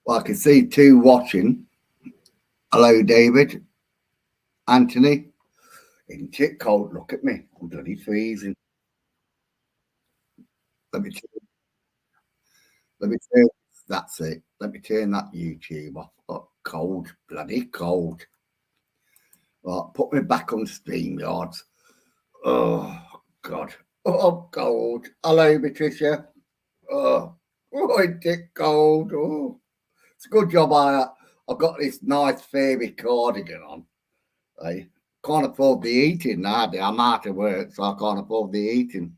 Well, I can see two watching. Hello, David. Anthony. Isn't it cold? Look at me. I'm bloody freezing. Let me turn. That's it. Let me turn that YouTube off. Oh, cold. Bloody cold. Right, put me back on StreamYards. Oh, God. Oh, I'm cold. Hello, Patricia. Oh, isn't it cold? Oh, it's a good job I've got this nice fairy cardigan on. I can't afford the eating now. I'm out of work, so I can't afford the eating.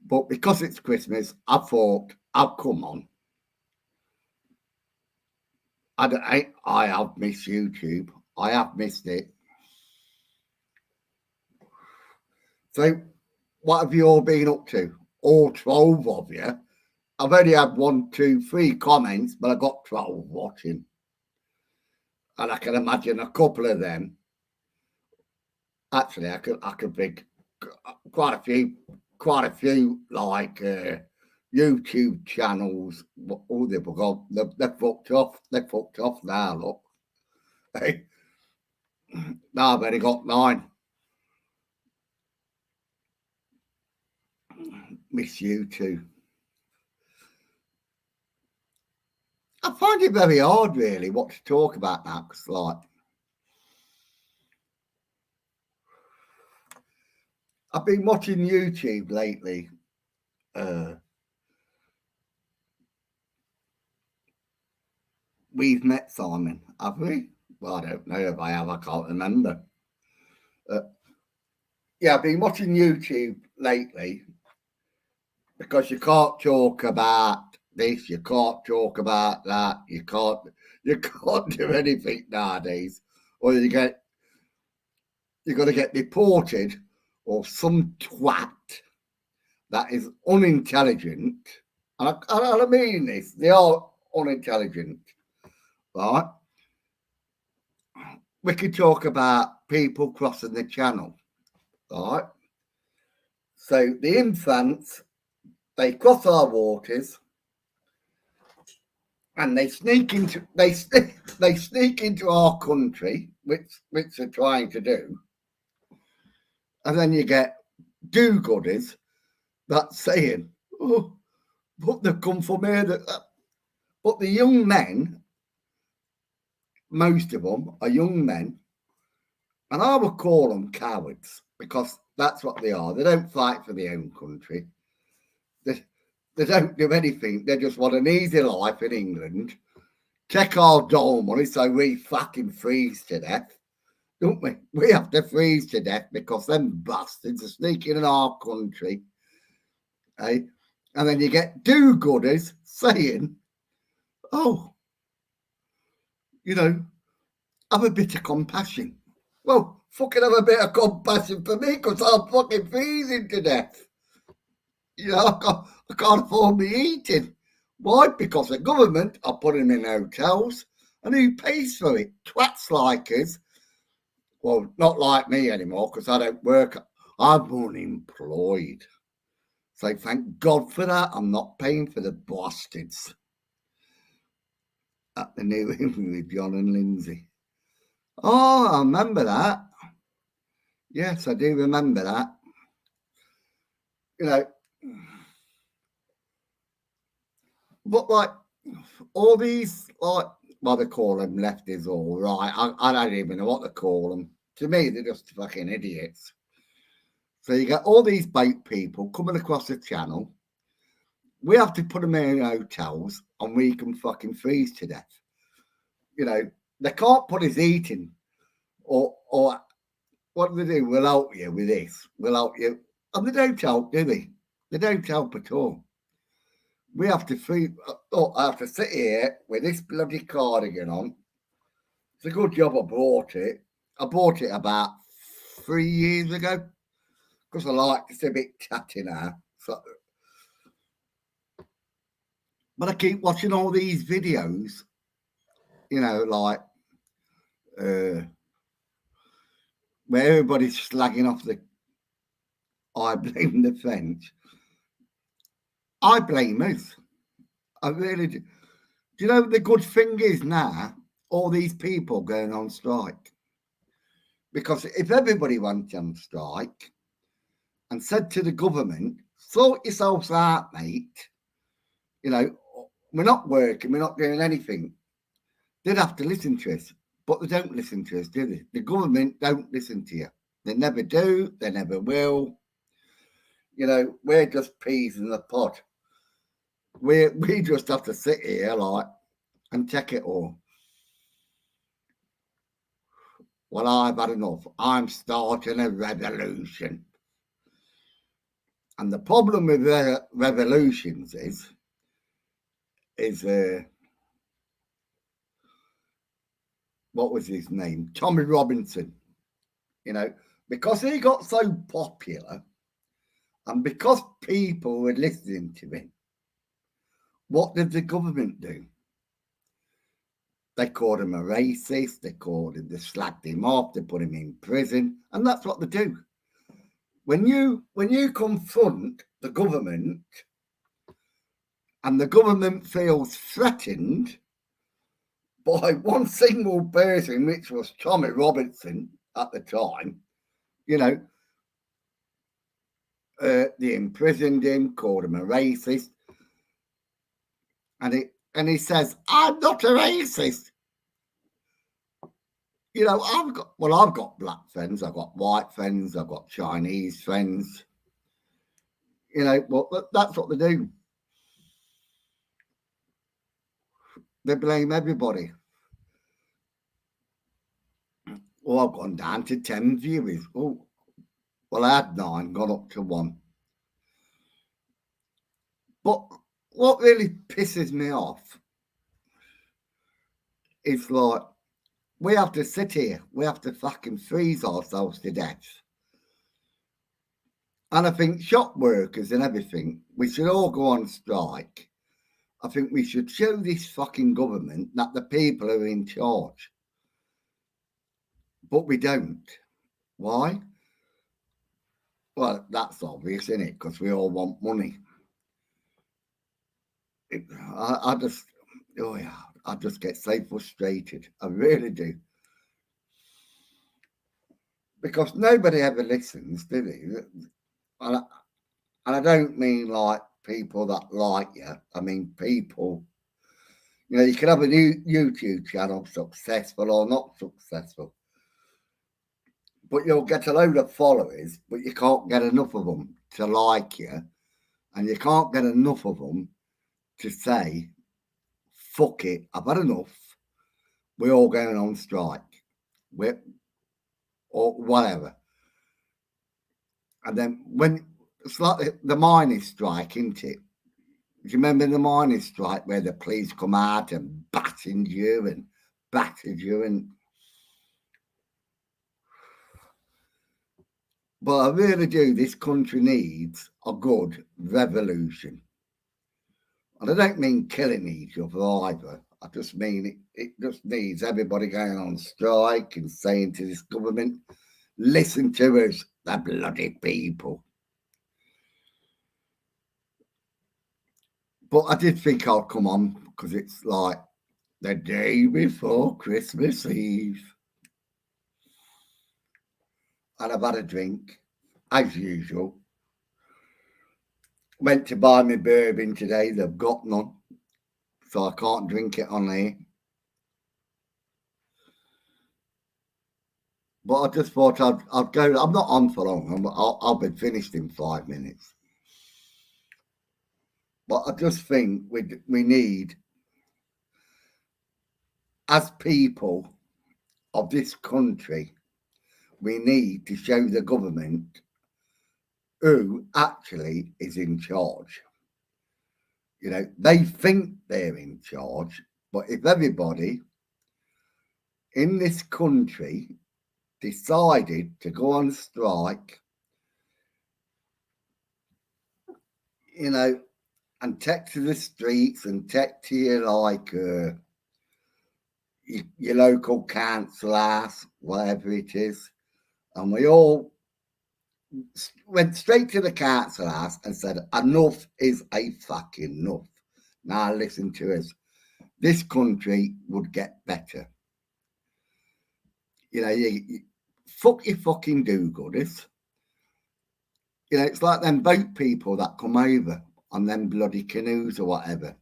But because it's Christmas, I thought I'd come on. I have missed YouTube. I have missed it. So, what have you all been up to? All 12 of you. I've only had 1, 2, 3 comments, but I got 12 watching. And I can imagine a couple of them. Actually, I could think quite a few like YouTube channels. Oh, they're fucked off. They're fucked off now. Look, hey, now I've only got 9. Miss you too. I find it very hard, really, what to talk about now. Because, like, I've been watching YouTube lately. We've met Simon, have we? Well, I don't know if I have. I can't remember. Yeah, I've been watching YouTube lately because you can't talk about this, you can't talk about that, you can't do anything nowadays, or you're going to get deported, or some twat that is unintelligent. And I mean this, they are unintelligent, right? We could talk about people crossing the channel, right? So the infants, they cross our waters, and they sneak into our country, which they're trying to do, and then you get do-gooders that's saying, "Oh, but they've come from here." But the young men, most of them are young men, and I would call them cowards because that's what they are. They don't fight for their own country. They don't do anything. They just want an easy life in England. Take our dole money so we fucking freeze to death, don't we? We have to freeze to death because them bastards are sneaking in our country. Eh? And then you get do-gooders saying, oh, have a bit of compassion. Well, fucking have a bit of compassion for me because I'm fucking freezing to death. I can't afford me eating. Why? Because the government are putting them in hotels, and who pays for it? Twats like us. Well, not like me anymore because I don't work. I'm unemployed. So thank God for that. I'm not paying for the bastards. At the new interview with John and Lindsay. Oh, I remember that. Yes, I do remember that. But like all these, like, what they call them, lefties or right, I don't even know what they call them. To me, they're just fucking idiots. So you get all these bait people coming across the channel. We have to put them in hotels and we can fucking freeze to death. They can't put us eating or what do they do? We'll help you with this. We'll help you. And they don't help, do they? They don't help at all. We have to I have to sit here with this bloody cardigan on. It's a good job I bought it. I bought it about 3 years ago because I like it's a bit tatty now. So, but I keep watching all these videos, like where everybody's slagging off I blame the French. I blame us. I really do. Do you know the good thing is now, all these people going on strike? Because if everybody went on strike and said to the government, sort yourselves out, mate, you know, we're not working, we're not doing anything, they'd have to listen to us. But they don't listen to us, do they? The government don't listen to you. They never do, they never will. You know, we're just peas in the pod. We just have to sit here like and check it all. Well, I've had enough. I'm starting a revolution. And the problem with revolutions is what was his name? Tommy Robinson. You know, because he got so popular and because people were listening to him, what did the government do? They called him a racist, they slagged him off, they put him in prison, and that's what they do. When you confront the government and the government feels threatened by one single person, which was Tommy Robinson at the time, you know, they imprisoned him, called him a racist, and he says, "I'm not a racist." You know, I've got black friends, I've got white friends, I've got Chinese friends. You know, well, that's what they do. They blame everybody. Oh, I've gone down to 10 viewers. Oh, well, I had 9, gone up to 1. But what really pisses me off is like, we have to sit here, we have to fucking freeze ourselves to death. And I think shop workers and everything, we should all go on strike. I think we should show this fucking government that the people are in charge. But we don't. Why? Well, that's obvious, isn't it? Because we all want money. I just get so frustrated. I really do. Because nobody ever listens, do they? And I don't mean like people that like you. I mean people, you know, you can have a new YouTube channel, successful or not successful. But you'll get a load of followers, but you can't get enough of them to like you. And you can't get enough of them to say, fuck it, I've had enough. We're all going on strike. Or whatever. And then when it's like the miners' strike, isn't it? Do you remember the miners' strike where the police come out and battered you? But I really do. This country needs a good revolution. And I don't mean killing each other either. I just mean it just needs everybody going on strike and saying to this government, listen to us, the bloody people. But I did think I'll come on because it's like the day before Christmas Eve. And I've had a drink, as usual. Went to buy me bourbon today, they've got none. So I can't drink it on there. But I just thought I'd go. I'm not on for long. I'll be finished in 5 minutes. But I just think we need, as people of this country, we need to show the government who actually is in charge. You know, they think they're in charge, but if everybody in this country decided to go on strike, you know, and take to the streets and take to your local council house, whatever it is, and we all went straight to the council house and said, enough is a fucking enough. Now listen to us. This country would get better. You know, fuck your fucking do-gooders. You know, it's like them boat people that come over on them bloody canoes or whatever.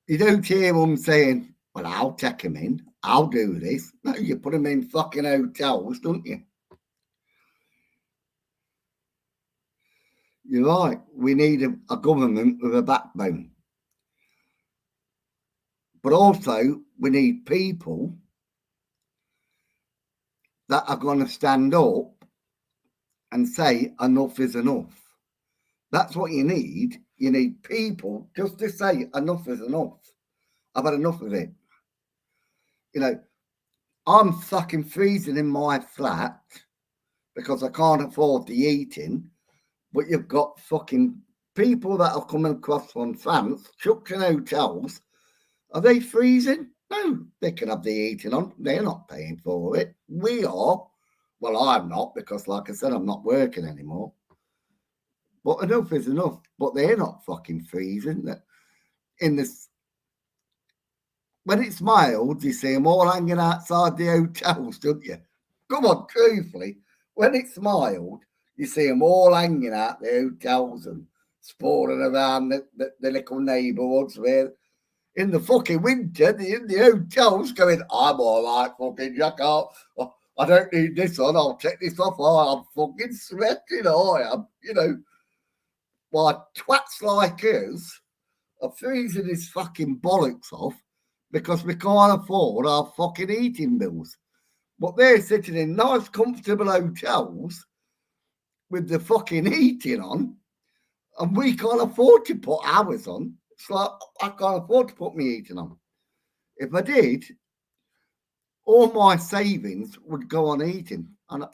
You don't hear them saying, well, I'll take them in. I'll do this. No, you put them in fucking hotels, don't you? You're right. We need a government with a backbone. But also, we need people that are going to stand up and say enough is enough. That's what you need. You need people just to say enough is enough. I've had enough of it. You know, I'm fucking freezing in my flat because I can't afford the heating, but you've got fucking people that are coming across from France, chucked in hotels. Are they freezing? No, they can have the heating on. They're not paying for it. We are. Well, I'm not because, like I said, I'm not working anymore. But enough is enough. But they're not fucking freezing. In this, when it's mild, you see them all hanging outside the hotels, don't you? Come on, truthfully, when it's mild, you see them all hanging out the hotels and sprawling around the little neighbourhoods where. In the fucking winter, in the hotels going, I'm all right, fucking Jack. I don't need this on. I'll take this off. I'm fucking sweating. I am. You know, why twats like us are freezing his fucking bollocks off because we can't afford our fucking eating bills. But they're sitting in nice, comfortable hotels with the fucking heating on, and we can't afford to put ours on. It's like, I can't afford to put my heating on. If I did, all my savings would go on eating. And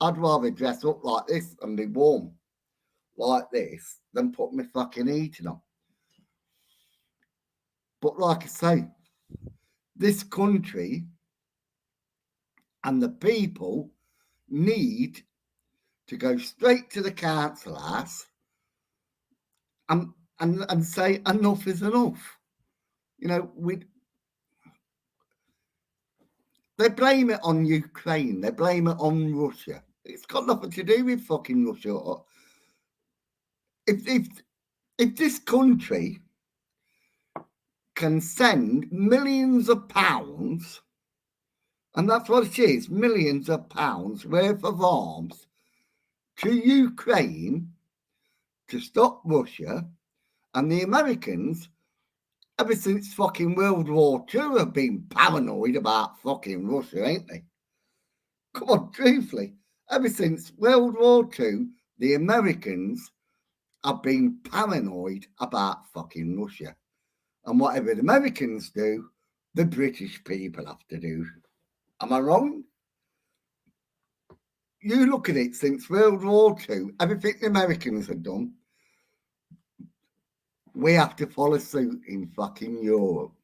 I'd rather dress up like this and be warm like this than put my fucking heating on. But like I say, this country and the people need to go straight to the council house and say enough is enough. You know, they blame it on Ukraine. They blame it on Russia. It's got nothing to do with fucking Russia. If this country can send millions of pounds, and that's what it is, millions of pounds worth of arms to Ukraine to stop Russia, and the Americans, ever since fucking World War II, have been paranoid about fucking Russia, ain't they? Come on, truthfully. Ever since World War II, the Americans have been paranoid about fucking Russia. And whatever the Americans do, the British people have to do. Am I wrong? You look at it since World War II, everything the Americans have done, we have to follow suit in fucking Europe.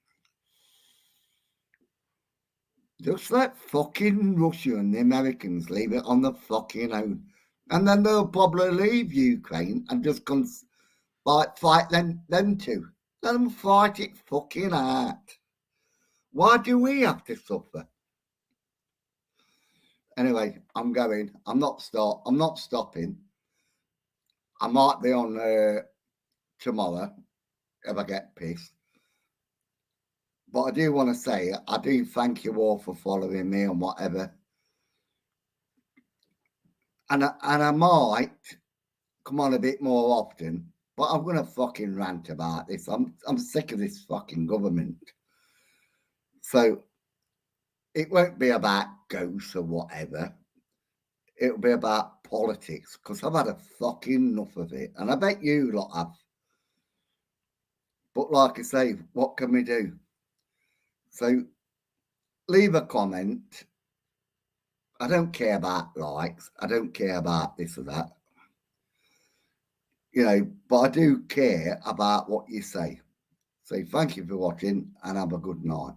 Just let fucking Russia and the Americans leave it on the fucking own. And then they'll probably leave Ukraine and just fight them two. Let them fight it fucking out. Why do we have to suffer? Anyway, I'm going. I'm not stopping. I might be on tomorrow if I get pissed. But I do want to say, I do thank you all for following me and whatever. And I might come on a bit more often, but I'm gonna fucking rant about this. I'm sick of this fucking government. So it won't be about ghosts or whatever. It'll be about politics because I've had a fucking enough of it, and I bet you lot have. But like I say, what can we do? So leave a comment. I don't care about likes. I don't care about this or that. You know, but I do care about what you say. So thank you for watching and have a good night.